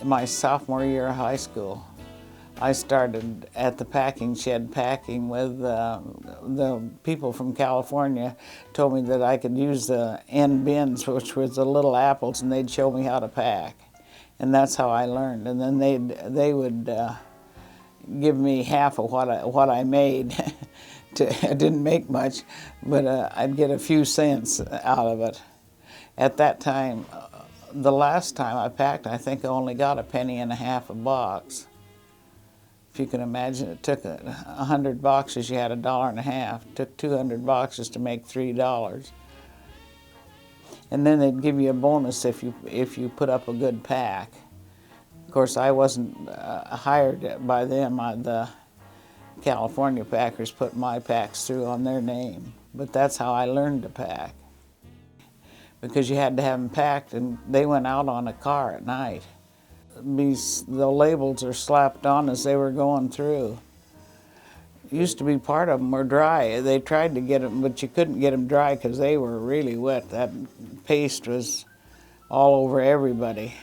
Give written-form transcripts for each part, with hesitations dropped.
my sophomore year of high school. I started at the packing shed packing with the people from California told me that I could use the end bins, which was the little apples, and they'd show me how to pack. And that's how I learned. And then they would give me half of what I made. I didn't make much, but I'd get a few cents out of it. At that time, the last time I packed, I think I only got 1.50 cents a box. If you can imagine, it took 100 boxes, you had $1.50. It took 200 boxes to make $3. And then they'd give you a bonus if you put up a good pack. Of course, I wasn't hired by them. The California packers put my packs through on their name. But that's how I learned to pack. Because you had to have them packed, and they went out on a car at night. The labels are slapped on as they were going through. Used to be part of them were dry. They tried to get them, but you couldn't get them dry because they were really wet. That paste was all over everybody.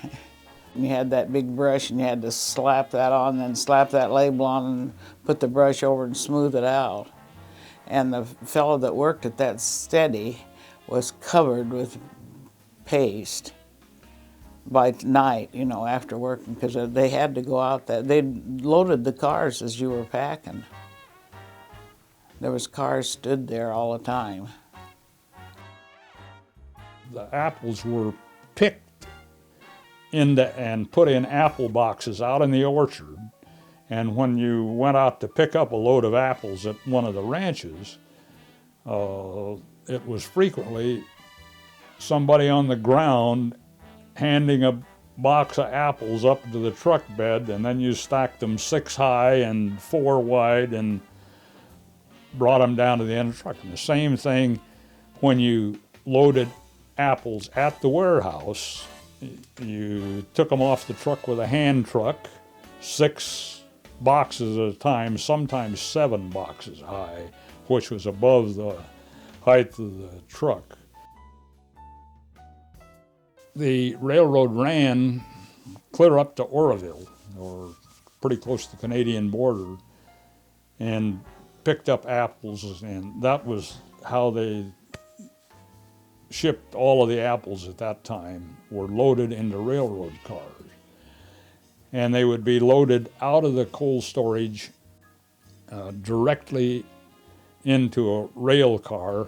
You had that big brush and you had to slap that on, then slap that label on and put the brush over and smooth it out. And the fellow that worked at that steady was covered with paste by night, you know, after working, because they had to go out there. They loaded the cars as you were packing. There was cars stood there all the time. The apples were picked and put in apple boxes out in the orchard. And when you went out to pick up a load of apples at one of the ranches, it was frequently somebody on the ground handing a box of apples up to the truck bed, and then you stacked them 6 high and 4 wide and brought them down to the end of the truck. And the same thing when you loaded apples at the warehouse. You took them off the truck with a hand truck, 6 boxes at a time, sometimes 7 boxes high, which was above the height of the truck. The railroad ran clear up to Oroville, or pretty close to the Canadian border, and picked up apples, and that was how they shipped all of the apples at that time, were loaded into railroad cars. And they would be loaded out of the cold storage directly into a rail car